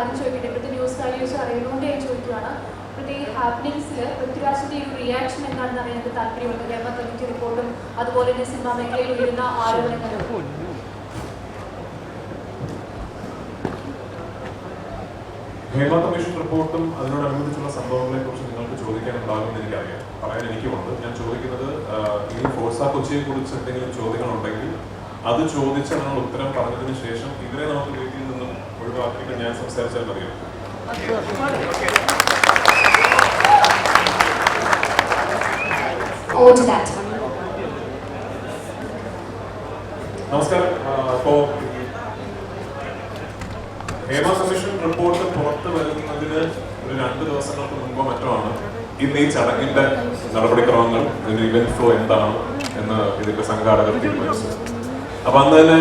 കാര്യം ചോദിക്കട്ടെ, ഇപ്പോഴത്തെ ന്യൂസ് വാല്യൂസ് അറിയുന്നതുകൊണ്ട് ഞാൻ ചോദിക്കുകയാണ്. ഇപ്പോഴത്തെ ഈ ഹാപ്പനിങ്സിൽ പൃഥ്വിരാജിൻ്റെ ഒരു റിയാക്ഷൻ എന്താണെന്ന് അറിയാൻ എനിക്ക് താല്പര്യമുണ്ട്. ഹേമ കമ്മിറ്റി റിപ്പോർട്ടും അതുപോലെ തന്നെ സിനിമാ മേഖലയിൽ വരുന്ന ആരോപണങ്ങളും. ഹേമ കമ്മീഷൻ റിപ്പോർട്ടും അതിനോടനുബന്ധിച്ചുള്ള സംഭവങ്ങളെ കുറിച്ച് നിങ്ങൾക്ക് ചോദിക്കാനുണ്ടാകുമെന്ന് എനിക്കറിയാം, പറയാൻ എനിക്കുമുണ്ട്. ഞാൻ ചോദിക്കുന്നത്, ഈ ഫോഴ്സ കൊച്ചിയെ കുറിച്ച് എന്തെങ്കിലും ചോദ്യങ്ങളുണ്ടെങ്കിൽ അത് ചോദിച്ച് നമ്മൾ ഉത്തരം പറഞ്ഞതിന് ശേഷം ഇവരെ നമുക്ക് വേദിയിൽ നിന്നും ഒഴിവാക്കിയിട്ട് ഞാൻ സംസാരിച്ചാൽ മതിയോ? നമസ്കാരം. അപ്പോ ഹേമ കമ്മീഷൻ റിപ്പോർട്ട് പുറത്തു വരുന്നതിന് ഒരു 2 ദിവസങ്ങൾക്ക് മുമ്പോ മറ്റോ ആണ് ഇന്ന് ഈ ചടങ്ങിന്റെ നടപടിക്രമങ്ങൾ, ഇതിന്റെ ഇവന്റ് ഫ്ലോ എന്താണ് എന്ന് ഇതിന്റെ സംഘാടകർ തീരുമാനിച്ചു. അപ്പൊ അന്ന് തന്നെ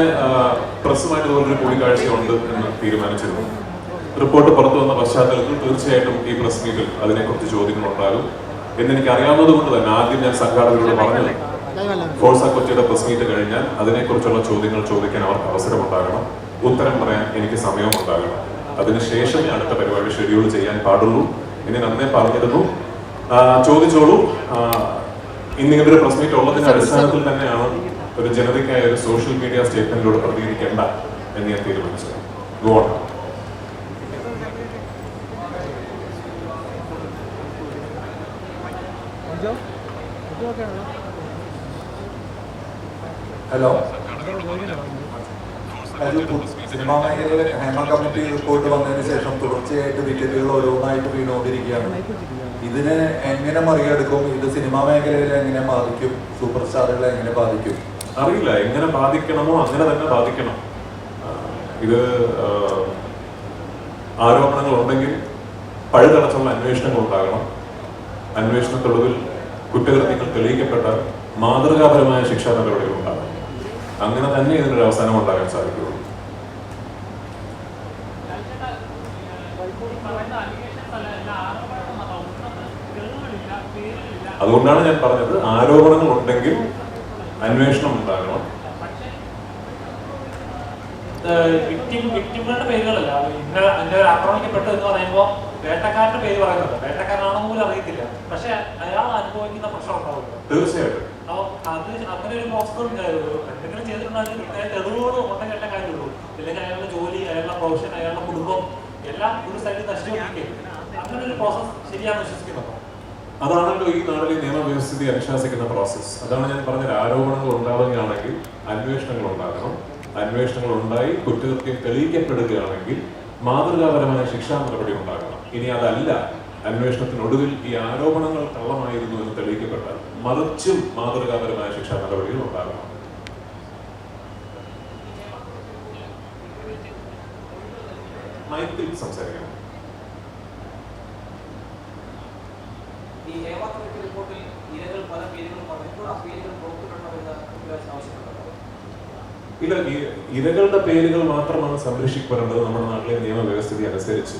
പ്രസ്സുമായിട്ട് ഇതുപോലൊരു കൂടിക്കാഴ്ചയുണ്ട് എന്ന് തീരുമാനിച്ചിരുന്നു. റിപ്പോർട്ട് പുറത്തു വന്ന പശ്ചാത്തലത്തിൽ തീർച്ചയായിട്ടും ഈ പ്രസ് മീറ്റിൽ അതിനെക്കുറിച്ച് ചോദ്യങ്ങളുണ്ടാകും എന്നെനിക്ക് അറിയാവുന്നത് കൊണ്ട് തന്നെ ആദ്യം ഞാൻ സംഘാടകരോട് പറഞ്ഞത്, ഫോഴ്സ കൊച്ചിയുടെ പ്രസ് മീറ്റ് കഴിഞ്ഞാൽ അതിനെക്കുറിച്ചുള്ള ചോദ്യങ്ങൾ ചോദിക്കാൻ അവർക്ക് അവസരമുണ്ടാകണം, ഉത്തരം പറയാൻ എനിക്ക് സമയവും ഉണ്ടാകണം. അതിനുശേഷമേ അടുത്ത പരിപാടി ഷെഡ്യൂൾ ചെയ്യാൻ പാടുള്ളൂ എന്ന് നന്നേ പറഞ്ഞിരുന്നു. ചോദിച്ചോളൂ. ഇന്നിങ്ങനെ ഒരു പ്രസ് മീറ്റ് ഉള്ളതിന്റെ അടിസ്ഥാനത്തിൽ തന്നെയാണ് ഒരു ജനതയ്ക്കായ ഒരു സോഷ്യൽ മീഡിയ സ്റ്റേറ്റ്മെന്റിലൂടെ പ്രതികരിക്കേണ്ട എന്ന് ഞാൻ തീരുമാനിച്ചത്. Go on. ഹലോ, സിനിമാ മേഖലയിൽ ഹേമ കമ്മിറ്റി റിപ്പോർട്ട് വന്നതിന് ശേഷം തുടർച്ചയായിട്ട് വിക്കറ്റുകൾ ഓരോന്നായിട്ട് വീണുകൊണ്ടിരിക്കുകയാണ്. ഇതിനെ എങ്ങനെ മറികടക്കും? ഇത് സിനിമാ മേഖലയിൽ എങ്ങനെ ബാധിക്കും? സൂപ്പർ സ്റ്റാറുകളെ എങ്ങനെ ബാധിക്കും? അറിയില്ല. എങ്ങനെ ബാധിക്കണമോ അങ്ങനെ തന്നെ ബാധിക്കണം. ഇത് ആരോപണങ്ങൾ ഉണ്ടെങ്കിൽ പഴുതടച്ചുള്ള അന്വേഷണങ്ങൾ ഉണ്ടാകണം. അന്വേഷണത്തൊടുവിൽ കുറ്റകൃത്യങ്ങൾ തെളിയിക്കപ്പെട്ടാൽ മാതൃകാപരമായ ശിക്ഷാ നടപടികൾ ഉണ്ടാകണം. അങ്ങനെ തന്നെ ഇതിനൊരു അവസാനം ഉണ്ടാകാൻ സാധിക്കുകയുള്ളൂ. അതുകൊണ്ടാണ് ഞാൻ പറഞ്ഞത്, ആരോപണങ്ങൾ ഉണ്ടെങ്കിൽ അന്വേഷണം ഉണ്ടാകണം. വിക്ടിമുകളുടെ പേരുകളല്ല, ഇന്ന ആക്രമിക്കപ്പെട്ടു എന്ന് പറയുമ്പോൾ വേട്ടക്കാരന്റെ പേര് പറയുന്നുണ്ട്. വേട്ടക്കാരനാണെന്ന് പോലും അറിയത്തില്ല, പക്ഷെ അയാൾ അനുഭവിക്കുന്ന പ്രശ്നം ഉണ്ടാവില്ല. തീർച്ചയായിട്ടും. അപ്പൊ അത് അങ്ങനെ ഒരു പ്രോസസ്സും എന്തെങ്കിലും ചെയ്തിട്ടുണ്ടെങ്കിൽ തെളിവുകൾ ഉണ്ടെങ്കിൽ എല്ലാ കാര്യമുള്ളൂ. അല്ലെങ്കിൽ അയാളുടെ ജോലി, അയാളുടെ പ്രൊഫഷൻ, അയാളുടെ കുടുംബം എല്ലാം ഒരു സൈഡിൽ നശിച്ചുകൊണ്ടിരിക്കും. അങ്ങനെ ഒരു പ്രോസസ് ശരിയാണെന്ന് വിശ്വസിക്കുന്നുണ്ടോ? അതാണല്ലോ ഈ നാട്ടിലെ നിയമവ്യവസ്ഥിതി അനുശാസിക്കുന്ന പ്രോസസ്. അതാണ് ഞാൻ പറഞ്ഞത്, ആരോപണങ്ങൾ ഉണ്ടാവുകയാണെങ്കിൽ അന്വേഷണങ്ങൾ ഉണ്ടാകണം. അന്വേഷണങ്ങൾ ഉണ്ടായി കുറ്റകൃത്യം തെളിയിക്കപ്പെടുകയാണെങ്കിൽ മാതൃകാപരമായ ശിക്ഷാ നടപടി ഉണ്ടാകണം. ഇനി അതല്ല, അന്വേഷണത്തിനൊടുവിൽ ഈ ആരോപണങ്ങൾ കള്ളമായിരുന്നു എന്ന് തെളിയിക്കപ്പെട്ടാൽ മറിച്ചും മാതൃകാപരമായ ശിക്ഷാ നടപടികൾ ഉണ്ടാകണം. മൈക്കിൽ സംസാരിക്കണം. ഈ ഹേമ കമ്മിറ്റി റിപ്പോർട്ടിൽ ഇരകൾ പല പേരുകളും പറഞ്ഞപ്പോൾ ആ പേരുകൾ പുറത്തുവിടണമെന്ന് ആവശ്യപ്പെട്ടത്. ഇല്ല, ഇരകളുടെ പേരുകൾ മാത്രമാണ് സംരക്ഷിക്കപ്പെടേണ്ടത് നമ്മുടെ നാട്ടിലെ നിയമവ്യവസ്ഥിതി അനുസരിച്ച്.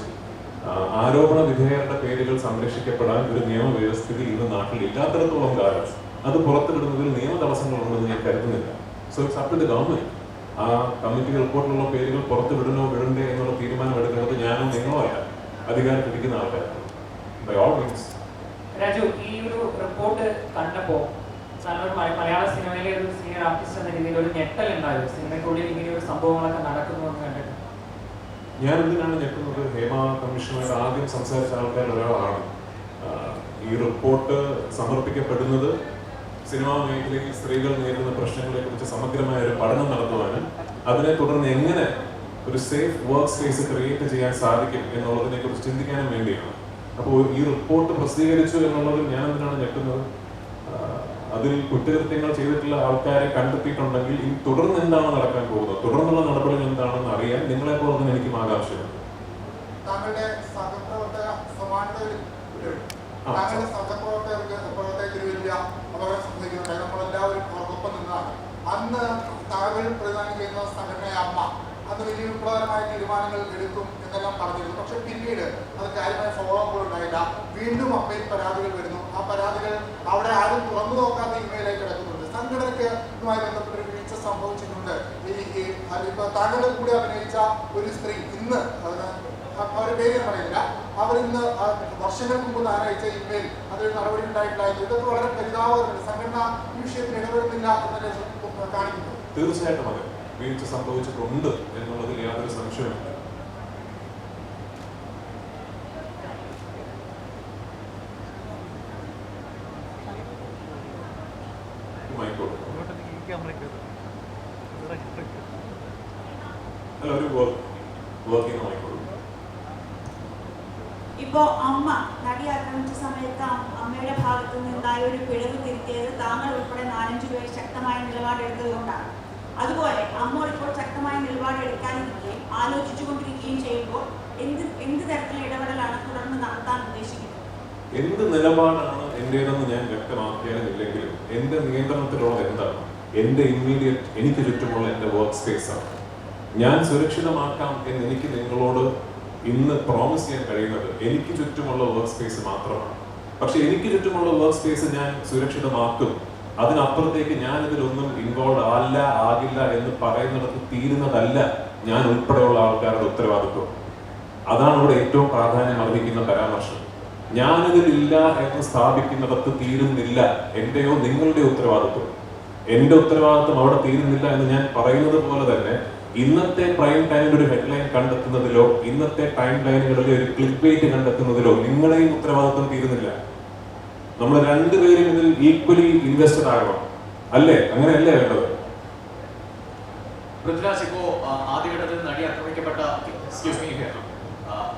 ആരോപണ വിധേയരുടെ പേരുകൾ സംരക്ഷിക്കപ്പെടാൻ ഒരു നിയമവ്യവസ്ഥിതി ഇന്ന് നാട്ടിൽ ഇല്ലാത്തിടത്തോളം കാലം അത് പുറത്തുവിടുന്നതിൽ നിയമ തടസ്സങ്ങളുണ്ടെന്ന് ഞാൻ കരുതുന്നില്ല. So it's up to the government. ആ കമ്മിറ്റി റിപ്പോർട്ടിലുള്ള പേരുകൾ പുറത്തു വിടണോ വിടണ്ടേ എന്നുള്ള തീരുമാനം എടുക്കുന്നത് ഞാനോ നിങ്ങളോ അല്ല, അധികാരത്തിരിക്കുന്ന ആൾക്കാരാണ്. By all means. രാജു, ഈ ഒരു റിപ്പോർട്ട് കണ്ടപ്പോൾ മലയാള സിനിമയിലെ ഒരു സീനിയർ ആർട്ടിസ്റ്റ് എന്ന രീതിയിൽ ഒരു ഞെട്ടൽ ഉണ്ടായിരുന്നു. സിനിമയ്ക്കുള്ളിൽ ഇങ്ങനെ ഒരു സംഭവങ്ങളൊക്കെ നടക്കുന്നു എന്ന് കണ്ടിട്ട് ഞാൻ എന്തിനാണ് ഞെട്ടുന്നത്? ഹേമ കമ്മീഷനുമായിട്ട് ആദ്യം സംസാരിച്ച ആൾക്കാരിൽ ഒരാളാണ്. ഈ റിപ്പോർട്ട് സമർപ്പിക്കപ്പെടുന്നത് സിനിമാ മേഖലയിൽ സ്ത്രീകൾ നേരിടുന്ന പ്രശ്നങ്ങളെ കുറിച്ച് സമഗ്രമായ ഒരു പഠനം നടത്തുവാനും അതിനെ തുടർന്ന് എങ്ങനെ ഒരു സേഫ് വർക്ക് സ്പേസ് ക്രിയേറ്റ് ചെയ്യാൻ സാധിക്കും എന്നുള്ളതിനെ കുറിച്ച് ചിന്തിക്കാനും വേണ്ടിയാണ്. അപ്പോൾ ഈ റിപ്പോർട്ട് പ്രസിദ്ധീകരിച്ചു എന്നുള്ളതിൽ ഞാൻ എന്തിനാണ് ഞെട്ടുന്നത്? അതിൽ കുറ്റകൃത്യങ്ങൾ ചെയ്തിട്ടുള്ള ആൾക്കാരെ കണ്ടെത്തിയിട്ടുണ്ടെങ്കിൽ ഈ തുടർന്ന് എന്താണ് നടക്കാൻ പോകുന്നത്, തുടർന്നുള്ള നടപടികൾ എന്താണെന്ന് അറിയാൻ നിങ്ങളെപ്പോലെ തന്നെ എനിക്കും ആകാംക്ഷയുണ്ട്. അന്ന് താങ്കൾ പ്രധാനം ചെയ്യുന്ന സംഘടനയായ അമ്മ അന്ന് വലിയ വിപ്ലവകരമായ തീരുമാനങ്ങൾ എടുക്കും എന്നെല്ലാം പറഞ്ഞിരുന്നു. പക്ഷെ പിന്നീട് അത് കാര്യമായ ഫോളോ അപ്പ് ഉണ്ടായില്ല. വീണ്ടും അമ്മയിൽ പരാതികൾ വരുന്നു. ആ പരാതികൾ അവിടെ ആരും തുറന്നു നോക്കാതെ ഇമെയിലേക്ക് കിടക്കുന്നുണ്ട്. സംഘടനയ്ക്കുമായി ബന്ധപ്പെട്ടൊരു വീഴ്ച സംഭവിച്ചിട്ടുണ്ട്. ഈ താങ്കളുടെ കൂടെ അഭിനയിച്ച ഒരു സ്ത്രീ ഇന്ന് അവരുടെ പേര് ഞാൻ പറയുന്നില്ല, അവർ ഇന്ന് വർഷങ്ങൾക്ക് മുമ്പ് ഞായറാഴ്ച ഇമെയിൽ അതൊരു നടപടി ഉണ്ടായിട്ടില്ലായിരുന്നു. ഇതൊക്കെ വളരെ പരിതാപകരമാണ്. സംഘടന ഈ വിഷയത്തിൽ ഇടപെടുന്നില്ല എന്നല്ലേ കാണിക്കുന്നു. തീർച്ചയായിട്ടും അതെ, വീഴ്ച സംഭവിച്ചിട്ടുണ്ട് എന്നുള്ളതിൽ യാതൊരു സംശയവുമില്ല. അല്ല, ഒരു വർക്കിംഗ് ആയിക്കോളൂ. ഇപ്പോ അമ്മ നടി ആക്രമിച്ച സമയത്ത് അമ്മയുടെ ഭാഗത്തു നിന്നുണ്ടായ ഒരു പിഴവ് തിരുത്തിയത് താങ്കൾ ഉൾപ്പെടെ 4-5 പേർ ശക്തമായ നിലപാടെടുത്തത് കൊണ്ടാണ്. അതുപോലെ അമ്മ ഇപ്പോൾ ശക്തമായ നിലപാടെടുക്കാതിരിക്കുകയും ആലോചിച്ചുകൊണ്ടിരിക്കുകയും ചെയ്യുമ്പോൾ എന്ത് തരത്തിലുള്ള ഇടപെടലാണ് തുടർന്ന് നടത്താൻ ഉദ്ദേശിക്കുന്നത്? എന്ത് നിലപാടാണ് എന്റേതെന്ന് ഞാൻ വ്യക്തമാക്കിയാലില്ലെങ്കിലും എന്റെ നിയന്ത്രണത്തിലുള്ളത് എന്താണ്? എന്റെ ഇമ്മീഡിയറ്റ് എനിക്ക് ചുറ്റുമുള്ള എന്റെ വർക്ക് സ്പേസ് ആണ്. ഞാൻ സുരക്ഷിതമാക്കാം എന്ന് എനിക്ക് നിങ്ങളോട് ഇന്ന് പ്രോമിസ് ചെയ്യാൻ കഴിയുന്നത് എനിക്ക് ചുറ്റുമുള്ള വർക്ക് സ്പേസ് മാത്രമാണ്. പക്ഷെ എനിക്ക് ചുറ്റുമുള്ള വർക്ക് സ്പേസ് ഞാൻ സുരക്ഷിതമാക്കും. അതിനപ്പുറത്തേക്ക് ഞാൻ ഇതിലൊന്നും ഇൻവോൾവ് ആകില്ല എന്ന് പറയുന്നിടത്ത് തീരുന്നതല്ല ഞാൻ ഉൾപ്പെടെയുള്ള ആൾക്കാരുടെ ഉത്തരവാദിത്വം. അതാണ് ഇവിടെ ഏറ്റവും പ്രാധാന്യം അർഹിക്കുന്ന പരാമർശം. ഞാനിതിലില്ല എന്ന് സ്ഥാപിക്കുന്നിടത്ത് തീരുന്നില്ല എന്റെയോ നിങ്ങളുടെ ഉത്തരവാദിത്വം. എന്റെ ഉത്തരവാദിത്വം അവിടെ തീരുന്നില്ല എന്ന് ഞാൻ പറയുന്നത് പോലെ തന്നെ ഇന്നത്തെ പ്രൈം ടൈമിൽ ഒരു ഹെഡ്ലൈൻ കണ്ടെത്തുന്നതിലോ ഇന്നത്തെ ടൈം ലൈനുകളിലെ ഒരു ക്ലിക്ക് ബൈറ്റ് കണ്ടെത്തുന്നതിലോ നിങ്ങളുടെയും ഉത്തരവാദിത്വം തീരുന്നില്ല. നമ്മൾ രണ്ടുപേരും ഇതിൽ ഈക്വലി ഇൻവെസ്റ്റഡ് ആകണം, അല്ലേ? അങ്ങനെയല്ലേ വേണ്ടത്? പൃഥ്വിരാജ് ഇപ്പോ ആദ്യഘട്ടത്തിൽ നടി ആക്രമിക്കപ്പെട്ട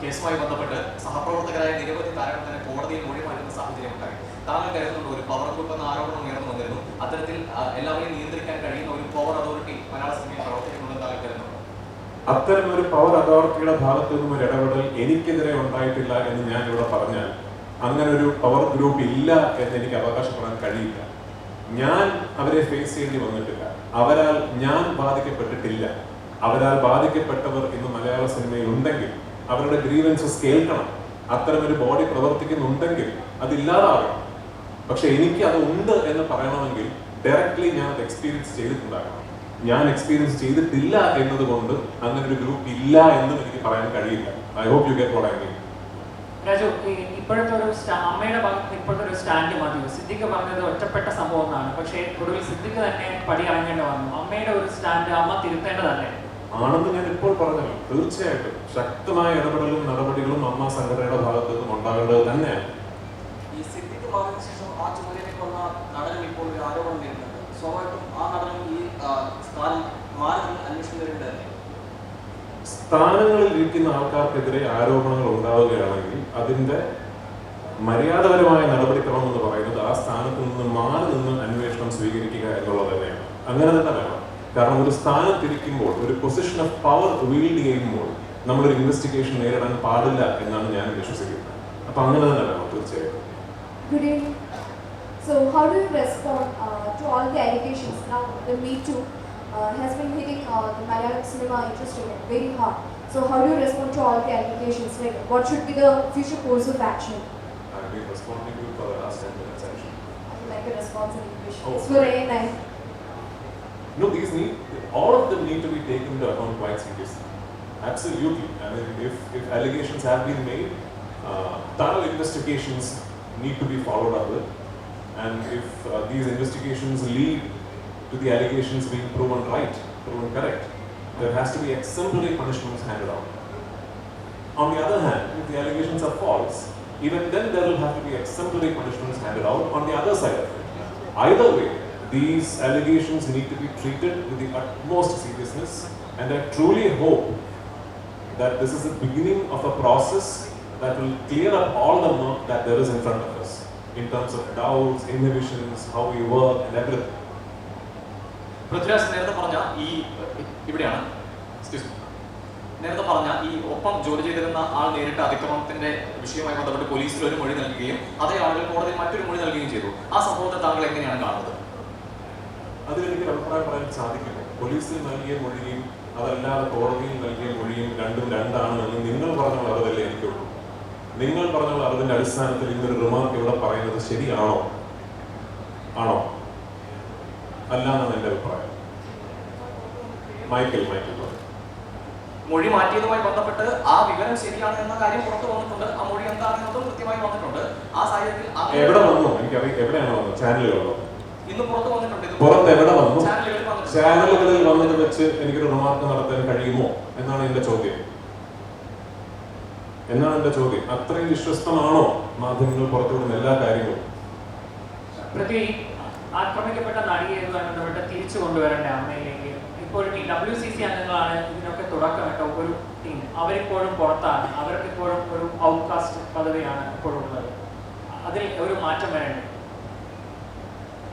കേസുമായി ബന്ധപ്പെട്ട് സഹപ്രവർത്തകരായ നിരവധി താരങ്ങൾ തന്നെ കോടതിയിൽ മൊഴി മാറ്റുന്ന സാഹചര്യം ഉണ്ടായി. താങ്കൾ കരുതുന്നുണ്ട് ഒരു പവർ ഗ്രൂപ്പ് എന്ന ആരോപണം ഉയർന്നു വന്നിരുന്നു. അത്തരത്തിൽ എല്ലാവരെയും നിയന്ത്രിക്കാൻ കഴിയുന്ന ഒരു പവർ അതോറിറ്റി മലയാള സിനിമയിൽ പ്രവർത്തിക്കുന്നുണ്ടെന്ന് താങ്കൾ കരുതുന്നുണ്ടോ? അത്തരം ഒരു പവർ അതോറിറ്റിയുടെ ഭാഗത്തു നിന്നും ഒരു ഇടപെടൽ എനിക്കെതിരെ ഉണ്ടായിട്ടില്ല എന്ന് ഞാൻ ഇവിടെ പറഞ്ഞാൽ അങ്ങനെ ഒരു പവർ ഗ്രൂപ്പ് ഇല്ല എന്ന് എനിക്ക് അവകാശപ്പെടാൻ കഴിയില്ല. ഞാൻ അവരെ ഫേസ് ചെയ്യേണ്ടി വന്നിട്ടില്ല. അവരാൽ ഞാൻ ബാധിക്കപ്പെട്ടിട്ടില്ല. അവരാൽ ബാധിക്കപ്പെട്ടവർ ഇന്ന് മലയാള സിനിമയിൽ ഉണ്ടെങ്കിൽ അവരുടെ ഗ്രീവൻസസ് കേൾക്കണം. അത്തരമൊരു ബോഡി പ്രവർത്തിക്കുന്നുണ്ടെങ്കിൽ അതില്ലാതാകണം. പക്ഷെ എനിക്ക് അത് ഉണ്ട് എന്ന് പറയണമെങ്കിൽ ഡയറക്ട്ലി ഞാൻ അത് എക്സ്പീരിയൻസ് ചെയ്തിട്ടുണ്ടാകണം. ഞാൻ എക്സ്പീരിയൻസ് ചെയ്തിട്ടില്ല എന്നതുകൊണ്ട് അങ്ങനെ ഒരു ഗ്രൂപ്പ് ഇല്ല എന്നും എനിക്ക് പറയാൻ കഴിയില്ല. I hope you get what I mean. Raju, ഇപ്പോഴത്തെ ഒരു അമ്മയുടെ ഭാഗത്ത് ഇപ്പോഴത്തെ ഒരു സ്റ്റാൻഡ് മതിയോ? സിദ്ദിഖ് പറഞ്ഞത് ഒറ്റപ്പെട്ട സംഭവം എന്നാണ്. പക്ഷേ ഒടുവിൽ സിദ്ദിഖ് തന്നെ പടി ഇറങ്ങേണ്ടി വന്നു. അമ്മയുടെ ഒരു സ്റ്റാൻഡ് അമ്മ തിരുത്തേണ്ടതല്ലേ? ആണെന്ന് ഞാൻ ഇപ്പോൾ പറഞ്ഞല്ലോ. തീർച്ചയായിട്ടും ശക്തമായ ഇടപെടലും നടപടികളും അമ്മ സംഘടനയുടെ ഭാഗത്തു നിന്നും ഉണ്ടാകേണ്ടത് തന്നെയാണ്. ഈ സിദ്ദിഖ് മാറിയതിനു ശേഷം ആ ചുമതലയിലേക്ക് വന്ന നടനും ഇപ്പോൾ ഒരു ആരോപണം നേരിടുന്നുണ്ട്. സ്വാഭാവികം ആ നടനും ഈ സ്ഥാനം മാറി അന്വേഷണം നേരിടേണ്ടതല്ലേ? സ്ഥാനങ്ങളിൽ ഇരിക്കുന്ന ആൾക്കാർക്കെതിരെ ആരോപണങ്ങൾ ഉണ്ടാവുകയാണെങ്കിൽ അതിന്റെ മര്യാദപരമായ നടപടിക്രമം എന്ന് പറയുന്നത് ആ സ്ഥാനത്ത് നിന്ന് മാറി നിന്ന് അന്വേഷണം സ്വീകരിക്കുക എന്നുള്ളത് തന്നെയാണ്. അങ്ങനെ തന്നെ വേണം. കാരണം ഒരു സ്ഥാനത്തിരിക്കുമ്പോൾ ഒരു പൊസിഷൻ ഓഫ് പവർ വീൽഡ് ചെയ്യുമ്പോൾ നമ്മളൊരു ഇൻവെസ്റ്റിഗേഷൻ നേരിടാൻ പാടില്ല എന്നാണ് ഞാൻ വിശ്വസിക്കുന്നത്. അപ്പൊ അങ്ങനെ തന്നെ വേണം തീർച്ചയായും. Good evening. So how do you respond to all the allegations? Now the Me Too has been hitting the Malayalam cinema industry very hard. So how do you respond to all the allegations? Like what should be the future course of action? I've been responding to you for the last 10 minutes actually. I would like a response in English. Oh. It's for ANI. No, all of them need to be taken into account quite seriously. Absolutely. I mean, if allegations have been made, thorough investigations need to be followed up with. And if these investigations lead to the allegations being proven right, proven correct, there has to be exemplary punishments handed out. On the other hand, if the allegations are false, even then there will have to be exemplary punishments handed out on the other side of it. Either way, these allegations need to be treated with the utmost seriousness, and I truly hope that this is the beginning of a process that will clear up all the murk that there is in front of us in terms of doubts, inhibitions, how we work and everything. Prithviraj നേരത്തെ പറഞ്ഞ നേരത്തെ പറഞ്ഞ ഈ ഒപ്പം ജോലി ചെയ്തിരുന്ന ആൾ നേരിട്ട അതിക്രമത്തിന്റെ വിഷയവുമായി ബന്ധപ്പെട്ട് പോലീസിൽ ഒരു മൊഴി നൽകുകയും അതേ ആളുകൾ കോടതിയിൽ മറ്റൊരു മൊഴി നൽകുകയും ചെയ്തു. ആ സംഭവത്തെ താങ്കൾ എങ്ങനെയാണ് കാണുന്നത്? അതിലെനിക്ക് അഭിപ്രായം പറയാൻ സാധിക്കില്ല. പോലീസിൽ നൽകിയ മൊഴിയും അതല്ലാതെ കോടതിയിൽ നൽകിയ മൊഴിയും രണ്ടും രണ്ടാണ് എന്ന് നിങ്ങൾ പറഞ്ഞുള്ള അറിവല്ലേ എനിക്കുള്ളൂ. നിങ്ങൾ പറഞ്ഞുള്ള അറിവിന്റെ അടിസ്ഥാനത്തിൽ ഇന്നൊരു റിമാർക്ക് ഇവിടെ പറയുന്നത് ശരിയാണോ? ആണോ? അല്ല എന്നാണ് എന്റെ അഭിപ്രായം. മൈക്കിൾ മൊഴി മാറ്റിയതുമായി ബന്ധപ്പെട്ട് ആ വിവരം ശരിയാണ് എന്ന കാര്യം പുറത്തു വന്നിട്ടുണ്ട്. ആ മൊഴി എന്താണെന്നതും കൃത്യമായി വന്നിട്ടുണ്ട്. ആ സാഹചര്യത്തിൽ എവിടെ വന്നു എനിക്കറിയാം, എവിടെയാണ് വന്നത്? ചാനലുകളിലോ? ഇന്ന് പുറത്ത് വന്നിട്ടുണ്ട്. പുറത്ത് എവിടെ വന്നു? ചാനലുകളിൽ ചാനലുകളിൽ വന്നിട്ട് വെച്ച് എനിക്കൊരു റിമാർക്ക് നടത്താൻ കഴിയുമോ എന്നാണ് എന്റെ ചോദ്യം. അത്രയും വിശ്വസ്തമാണോ മാധ്യമങ്ങൾ പുറത്തുവിടുന്ന എല്ലാ കാര്യങ്ങളും? പ്രതി ആക്രമിക്കപ്പെട്ട നടിയുമായി ബന്ധപ്പെട്ട് തിരിച്ചു കൊണ്ടുവരേണ്ട അമ്മയിലേക്ക് ഇപ്പോഴും ഈ WCC അംഗങ്ങളാണ് ഇതിനൊക്കെ തുടക്കമിട്ട ഒരു ടീം. അവരിപ്പോഴും പുറത്താണ്. അവർക്കിപ്പോഴും ഒരു ഔട്ട്കാസ്റ്റ് പദവിയാണ് ഇപ്പോഴും ഉള്ളത്. അതിൽ ഒരു മാറ്റം വരേണ്ടത്.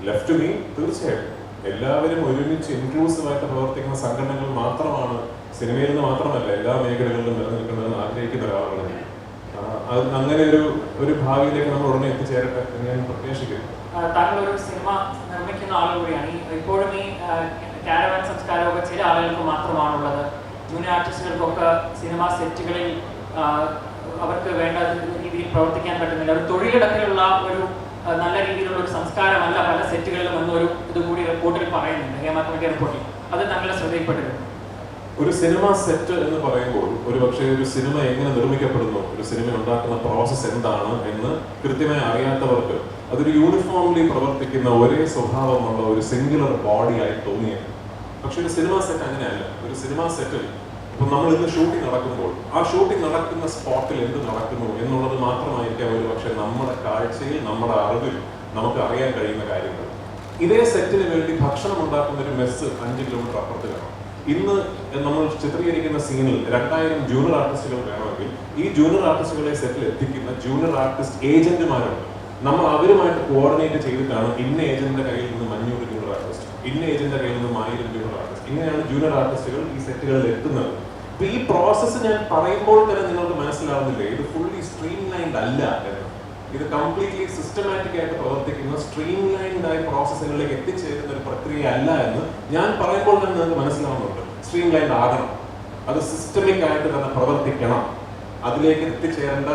ലെഫ്റ്റ് മീ തീർച്ചയായിട്ടും എല്ലാവരും ഒരുമിച്ച് ഇൻക്ലൂസീവായിട്ട് പ്രവർത്തിക്കുന്ന സംഘടനകൾ മാത്രമാണ് സിനിമയിൽ നിന്ന് മാത്രമല്ല എല്ലാ മേഖലകളിലും നിലനിൽക്കുന്നതെന്ന് ആഗ്രഹിക്കുന്ന ഒരാളാണ്. അങ്ങനെ ഒരു ഭാവിയിലേക്ക് നമ്മൾ ഉടനെ എത്തിച്ചേരട്ടെ എന്ന് ഞാൻ പ്രത്യാശിക്കുന്നു. താങ്കൾ ഒരു സിനിമ നിർമ്മിക്കുന്ന ആൾ കൂടിയാണ്. ഇപ്പോഴും ഈ കാരവാൻ സംസ്കാരമൊക്കെ ചില ആളുകൾക്ക് മാത്രമാണുള്ളത്. ജൂനിയർ ആർട്ടിസ്റ്റുകൾക്കൊക്കെ സിനിമാ സെറ്റുകളിൽ അവർക്ക് വേണ്ട രീതിയിൽ പ്രവർത്തിക്കാൻ പറ്റുന്നില്ല. ഒരു തൊഴിലിടത്തിലുള്ള ഒരു നല്ല രീതിയിലുള്ള ഒരു സംസ്കാരമല്ല പല സെറ്റുകളിലും എന്നൊരു ഇതുകൂടി റിപ്പോർട്ടിൽ പറയുന്നുണ്ട്, ഹേമ കമ്മിറ്റി റിപ്പോർട്ടിൽ. അത് താങ്കളെ ശ്രദ്ധയിൽപ്പെട്ടിരുന്നു. ഒരു സിനിമ സെറ്റ് എന്ന് പറയുമ്പോൾ ഒരുപക്ഷെ ഒരു സിനിമ എങ്ങനെ നിർമ്മിക്കപ്പെടുന്നു, ഒരു സിനിമ ഉണ്ടാക്കുന്ന പ്രോസസ്സ് എന്താണ് എന്ന് കൃത്യമായി അറിയാത്തവർക്ക് അതൊരു യൂണിഫോംലി പ്രവർത്തിക്കുന്ന ഒരേ സ്വഭാവമുള്ള ഒരു സിംഗുലർ ബോഡി ആയി തോന്നിയത്. പക്ഷെ ഒരു സിനിമ സെറ്റ് അങ്ങനെയല്ല. ഒരു സിനിമ സെറ്റിൽ ഇപ്പം നമ്മൾ ഇന്ന് ഷൂട്ടിംഗ് നടക്കുമ്പോൾ ആ ഷൂട്ടിംഗ് നടക്കുന്ന സ്പോട്ടിൽ എന്ത് നടക്കുന്നു എന്നുള്ളത് മാത്രമായിരിക്കാം ഒരു പക്ഷെ നമ്മുടെ കാഴ്ചയിൽ, നമ്മുടെ അറിവിൽ നമുക്ക് അറിയാൻ കഴിയുന്ന കാര്യങ്ങൾ. ഇതേ സെറ്റിന് വേണ്ടി ഭക്ഷണം ഉണ്ടാക്കുന്ന ഒരു മെസ്സ് 5 കിലോമീറ്റർ അപ്പുറത്ത് കാണാം. ഇന്ന് നമ്മൾ ചിത്രീകരിക്കുന്ന സീനിൽ 2000 ജൂനിയർ ആർട്ടിസ്റ്റുകൾ വേണമെങ്കിൽ ഈ ജൂനിയർ ആർട്ടിസ്റ്റുകളെ സെറ്റിൽ എത്തിക്കുന്ന ജൂനിയർ ആർട്ടിസ്റ്റ് ഏജന്റുമാരുണ്ട്. നമ്മൾ അവരുമായിട്ട് കോർഡിനേറ്റ് ചെയ്തിട്ടാണ് ഇന്ന ഏജന്റിന്റെ കയ്യിൽ നിന്ന് 500 ജൂനിയർ ആർട്ടിസ്റ്റ്, ഇന്ന ഏജന്റിന്റെ കയ്യിൽ നിന്ന് 1000 ജൂനിയർ ആർട്ടിസ്റ്റ്, ഇങ്ങനെയാണ് ജൂനിയർ ആർട്ടിസ്റ്റുകൾ ഈ സെറ്റുകളിൽ എത്തുന്നത്. അപ്പൊ ഈ പ്രോസസ്സ് ഞാൻ പറയുമ്പോൾ തന്നെ നിങ്ങൾക്ക് മനസ്സിലാവുന്നില്ലേ ഇത് ഫുള്ളി സ്ട്രീം ലൈൻഡ് അല്ല എന്ന്. ഇത് കംപ്ലീറ്റ്ലി സിസ്റ്റമാറ്റിക് ആയിട്ട് പ്രവർത്തിക്കുന്ന സ്ട്രീം ലൈൻഡ് ആയ പ്രോസസ്സുകളിലേക്ക് എത്തിച്ചേരുന്ന ഒരു പ്രക്രിയ അല്ല എന്ന് ഞാൻ പറയുമ്പോൾ തന്നെ നിങ്ങൾക്ക് മനസ്സിലാവുന്നുണ്ട്. സ്ട്രീം ലൈൻഡ് ആകണം, അത് സിസ്റ്റമിക് ആയിട്ട് തന്നെ പ്രവർത്തിക്കണം. അതിലേക്ക് എത്തിച്ചേരേണ്ട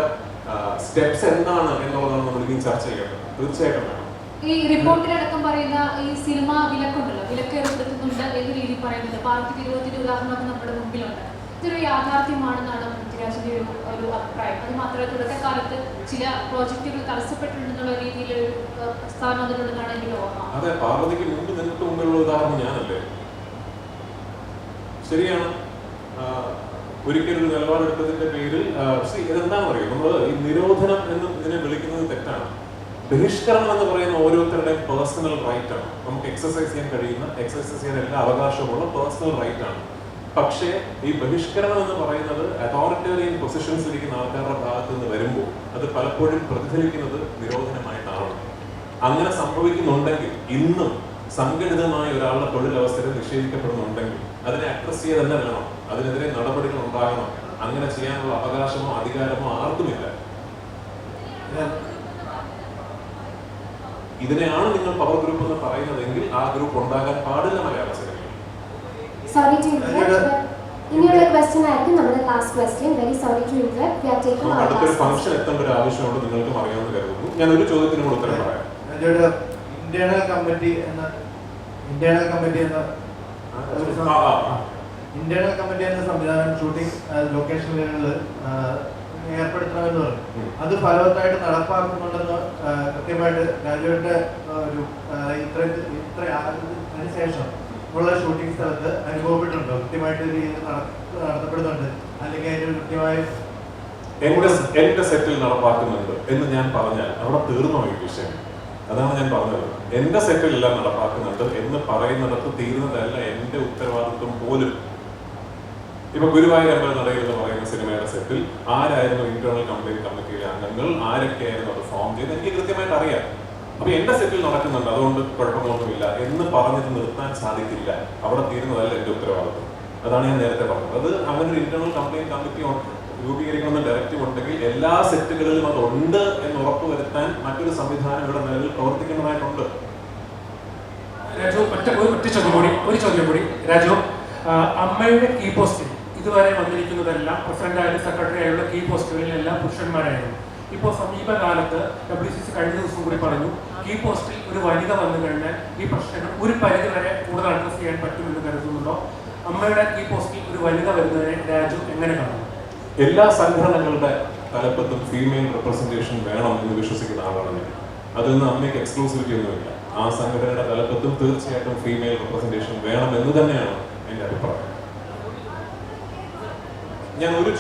സ്റ്റെപ്സ് എന്താണ് എന്നുള്ളതാണ് നമ്മൾ ഇനി ചർച്ച ചെയ്യേണ്ടത്. തീർച്ചയായിട്ടും വേണം. ഈ റിപ്പോർട്ടിലടക്കം പറയുന്ന ഈ സിനിമ വിലക്കുണ്ടല്ലോ, വിലക്ക് ഏർപ്പെടുത്തുന്നുണ്ട് എന്ന രീതി പറയുന്നുണ്ട്. പാർട്ടി വിരോധത്തിന്റെ ഉദാഹരണമൊക്കെ നമ്മുടെ മുമ്പിലുണ്ട്. ഇതൊരു യാഥാർത്ഥ്യമാണെന്നാണ് പൃഥ്വിരാജിന്റെ ഒരു അഭിപ്രായം. അത് മാത്രമല്ല തുടക്കകാലത്ത് ചില പ്രോജക്റ്റുകൾ തടസ്സപ്പെട്ടിട്ടുണ്ടെന്നുള്ള രീതിയിൽ ഒരു പ്രസ്താവന വന്നിട്ടുണ്ടെന്നാണ് എനിക്ക് ഓർമ്മ. അതെ, പാർവതിക്ക് മുമ്പ് നിങ്ങൾക്ക് മുമ്പിലുള്ള ഉദാഹരണം ഞാനല്ലേ? ശരിയാണ്. ഒരിക്കലൊരു നിലപാടെടുത്തതിന്റെ പേരിൽ ഇതെന്താണെന്ന് അറിയാം, നമ്മൾ ഈ നിരോധനം എന്ന് ഇതിനെ വിളിക്കുന്നത് തെറ്റാണ്. ബഹിഷ്കരണം എന്ന് പറയുന്ന ഓരോരുത്തരുടെയും പേഴ്സണൽ റൈറ്റ് ആണ്. നമുക്ക് എക്സസൈസ് ചെയ്യാൻ എല്ലാ അവകാശമുള്ള പേഴ്സണൽ റൈറ്റ് ആണ്. പക്ഷേ ഈ ബഹിഷ്കരണം എന്ന് പറയുന്നത് അതോറിറ്റേറിയൻ പൊസിഷൻസ് ഇരിക്കുന്ന ആൾക്കാരുടെ ഭാഗത്ത് നിന്ന് വരുമ്പോൾ അത് പലപ്പോഴും പ്രതിഫലിക്കുന്നത് നിരോധനമായിട്ടാണ്. അങ്ങനെ സംഭവിക്കുന്നുണ്ടെങ്കിൽ ഇന്നും സംഘടിതമായ ഒരാളുടെ തൊഴിലവസരം നിഷേധിക്കപ്പെടുന്നുണ്ടെങ്കിൽ അതിനെ അഡ്രസ് ചെയ്യുക തന്നെ വേണം. അതിനെതിരെ നടപടികൾ ഉണ്ടാകണം. അങ്ങനെ ചെയ്യാനുള്ള അവകാശമോ അധികാരമോ ആർക്കുമില്ല. ഇതിനെയാണ് നിങ്ങൾ പവർ ഗ്രൂപ്പ് എന്ന് പറയുന്നതെങ്കിൽ ആ ഗ്രൂപ്പ് ഉണ്ടാകാൻ പാടില്ല മലയാള സിനിമയിൽ. Sorry to interrupt. ഇനിയുള്ള ക്വസ്റ്റ്യൻ ആയിരിക്കും നമ്മുടെ last question. Very sorry to interrupt. We are taking our അടുത്തൊരു last ഫംഗ്ഷൻ എത്തേണ്ട ഒരു ആവശ്യമുണ്ട്, നിങ്ങൾക്കും അറിയാമെന്ന് കരുതുന്നു. ഞാൻ ഒരു ചോദ്യത്തിന് കൂടെ ഉത്തരം പറയാം. ഇന്റേണൽ കമ്മിറ്റി എന്ന സംവിധാനം ഷൂട്ടിംഗ് ലൊക്കേഷനുകളിൽ ഏർപ്പെടുത്തണമെന്ന് പറഞ്ഞു. അത് ഫലവത്തായിട്ട് നടപ്പാക്കുന്നുണ്ടെന്ന് കൃത്യമായിട്ട് രാജുവിന്റെ ഒരു ഇത്ര അതിനുശേഷം ഉള്ള ഷൂട്ടിംഗ് സ്ഥലത്ത് അനുഭവപ്പെട്ടിട്ടുണ്ടോ? കൃത്യമായിട്ട് നടത്തപ്പെടുന്നുണ്ട് അല്ലെങ്കിൽ അതിന് കൃത്യമായ എന്റെ സെറ്റിൽ നടപ്പാക്കുന്നുണ്ട് എന്ന് ഞാൻ പറഞ്ഞാൽ അവിടെ തീർന്നോ ഈ വിഷയം? അതാണ് ഞാൻ പറഞ്ഞത്. എന്റെ സെറ്റിലെല്ലാം നടപ്പാക്കുന്നുണ്ട് എന്ന് പറയുന്നിടത്ത് തീരുന്നതല്ല എന്റെ ഉത്തരവാദിത്വം പോലും. ഇപ്പൊ ഗുരുവായൂർ അമ്പലനടയിൽ എന്ന് പറയുന്ന സിനിമയുടെ സെറ്റിൽ ആരായിരുന്നു ഇന്റേണൽ കംപ്ലൈന്റ് കമ്മിറ്റിയിലെ അംഗങ്ങൾ, ആരൊക്കെയായിരുന്നു അത് ഫോം ചെയ്ത് എനിക്ക് കൃത്യമായിട്ട് അറിയാം. അപ്പൊ എന്റെ സെറ്റിൽ നടക്കുന്നുണ്ട് അതുകൊണ്ട് കുഴപ്പമൊന്നുമില്ല എന്ന് പറഞ്ഞിട്ട് നിർത്താൻ സാധിക്കില്ല. അവിടെ തീരുന്നതല്ല എന്റെ ഉത്തരവാദിത്വം. അതാണ് ഞാൻ നേരത്തെ പറഞ്ഞത്. അത് അങ്ങനെ ഒരു ഇന്റേണൽ കംപ്ലൈന്റ് കമ്മിറ്റി രൂപീകരിക്കണമെന്ന് ഡയറക്റ്റീവ് ഉണ്ടെങ്കിൽ എല്ലാ സെറ്റുകളിലും അത് ഉണ്ട് എന്ന് ഉറപ്പുവരുത്താൻ മറ്റൊരു സംവിധാനം ഇവിടെ നിലവിൽ പ്രവർത്തിക്കേണ്ടതായിട്ടുണ്ട്. രാജു, ഒരു ചോദ്യം കൂടി. രാജു, അമ്മയുടെ കീ പോസ്റ്റിൽ ഇതുവരെ വന്നിരിക്കുന്നതെല്ലാം പ്രസിഡന്റ് ആയാലും സെക്രട്ടറി ആയുള്ള കീ പോസ്റ്റുകളിലെല്ലാം പുരുഷന്മാരായിരുന്നു. ഇപ്പോൾ സമീപകാലത്ത് WCC കഴിഞ്ഞ ദിവസം കൂടി പറഞ്ഞു കീ പോസ്റ്റിൽ ഒരു വനിത വന്നു കഴിഞ്ഞാൽ ഈ പ്രശ്നങ്ങൾ ഒരു പരിധി വരെ കൂടുതൽ അഡ്രസ് ചെയ്യാൻ പറ്റുമെന്ന് കരുതുന്നുണ്ടോ? അമ്മയുടെ കീ പോസ്റ്റിൽ ഒരു വനിത വരുന്നതിനെ രാജു എങ്ങനെ കാണുന്നു? എല്ലാ സംഘടനകളുടെ തലപ്പത്തും ഫീമെയിൽ റെപ്രസെന്റേഷൻ വേണം എന്ന് വിശ്വസിക്കുന്ന ആളാണ് ഞാൻ. അതിൽ നിന്ന് അമ്മയ്ക്ക് എക്സ്ക്ലൂസിവിറ്റി ഒന്നുമില്ല. ആ സംഘടനയുടെ തലപ്പത്തും തീർച്ചയായിട്ടും ഫീമെയിൽ റെപ്രസെന്റേഷൻ വേണം എന്ന് തന്നെയാണ് എൻ്റെ അഭിപ്രായം. ഞാൻ ഒരു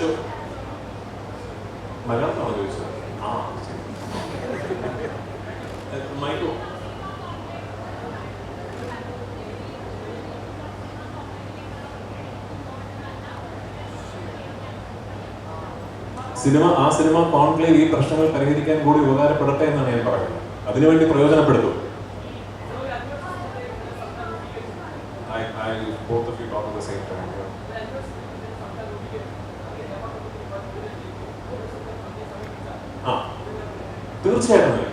മലയാളമാണോ ചോദിച്ചത്? ആ ശരി. മൈക്കോ ആ സിനിമ കോൺക്ലേവ് ഈ പ്രശ്നങ്ങൾ പരിഹരിക്കാൻ കൂടി ഉപകാരപ്പെടട്ടെ എന്നാണ് ഞാൻ പറയുന്നത്. അതിനുവേണ്ടി പ്രയോജനപ്പെടുത്തും. തീർച്ചയായിട്ടും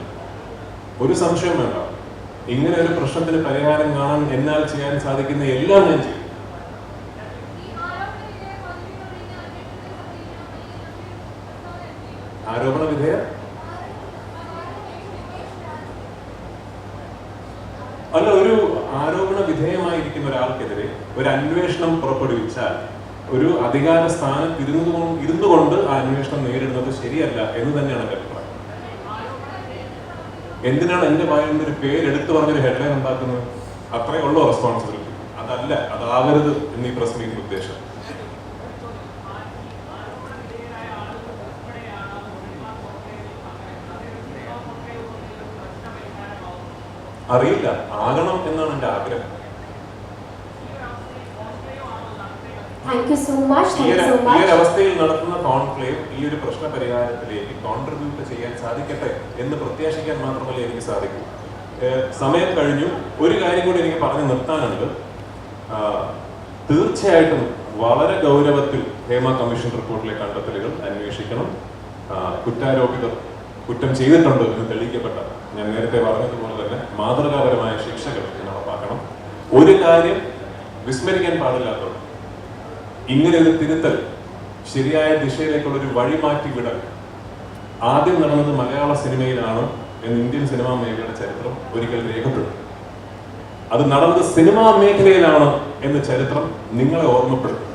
ഒരു സംശയം വേണ്ട. ഇങ്ങനെ ഒരു പ്രശ്നത്തിന് പരിഹാരം കാണാൻ എന്നാൽ ചെയ്യാൻ സാധിക്കുന്ന എല്ലാം ഞാൻ ചെയ്യും. ആരോപണ വിധേയം അല്ല, ഒരു ആരോപണ വിധേയമായിരിക്കുന്ന ഒരാൾക്കെതിരെ ഒരു അന്വേഷണം പുറപ്പെടുവിച്ചാൽ ഒരു അധികാര സ്ഥാനത്ത് ഇരുന്നു കൊണ്ട് ആ അന്വേഷണം നേരിടുന്നത് ശരിയല്ല എന്ന് തന്നെയാണ് എൻ്റെ അഭിപ്രായം. എന്തിനാണ് എൻ്റെ വായിൽ നിന്നൊരു പേരെടുത്തു പറഞ്ഞൊരു ഹെഡ്ലൈൻ ഉണ്ടാക്കുന്നത്? അത്രേ ഉള്ളൂ റെസ്പോൺസിബിലിറ്റി. അതല്ല, അതാകരുത് എന്നീ പ്രസ് മീറ്റിന്റെ ഉദ്ദേശം. അറിയില്ല, ആകണം എന്നാണ് എൻ്റെ ആഗ്രഹം. ഈ ഒരു അവസ്ഥയിൽ നടത്തുന്ന കോൺക്ലേവ് ഈ ഒരു പ്രശ്ന പരിഹാരത്തിലേക്ക് കോൺട്രിബ്യൂട്ട് ചെയ്യാൻ സാധിക്കട്ടെ എന്ന് പ്രത്യാശിക്കാൻ മാത്രമല്ലേ എനിക്ക് സാധിക്കൂ. സമയം കഴിഞ്ഞു. ഒരു കാര്യം കൂടി എനിക്ക് പറഞ്ഞു നിർത്താനുണ്ട്. തീർച്ചയായിട്ടും വളരെ ഗൗരവത്തിൽ ഹേമ കമ്മീഷൻ റിപ്പോർട്ടിലെ കണ്ടെത്തലുകൾ അന്വേഷിക്കണം. കുറ്റാരോപിതർ കുറ്റം ചെയ്തിട്ടുണ്ട് എന്ന് തെളിയിക്കപ്പെട്ട, ഞാൻ നേരത്തെ പറഞ്ഞതുപോലെ തന്നെ മാതൃകാപരമായ ശിക്ഷകൾ നടപ്പാക്കണം. ഒരു കാര്യം വിസ്മരിക്കാൻ പാടില്ലാത്തത്, ഇങ്ങനെ ഒരു തിരുത്തൽ, ശരിയായ ദിശയിലേക്കുള്ള ഒരു വഴിമാറ്റി വിടൽ ആദ്യം നടന്നത് മലയാള സിനിമയിലാണ് എന്ന് ഇന്ത്യൻ സിനിമാ മേഖലയുടെ ചരിത്രം ഒരിക്കൽ രേഖപ്പെടും. അത് നടന്നത് സിനിമാ മേഖലയിലാണ് എന്ന ചരിത്രം നിങ്ങളെ ഓർമ്മപ്പെടുത്തും.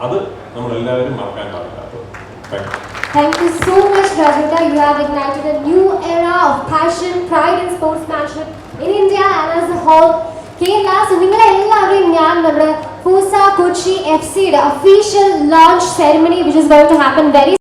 അത് നമ്മൾ എല്ലാവരും മറക്കാൻ പാടില്ലാത്തത്. Thank you so much, Rajendra. You have ignited a new era of passion, pride and sportsmanship in India and as a whole. Kerala, so ningle ellavareyum njan nammade Fusa Kochi FC official launch ceremony which is going to happen very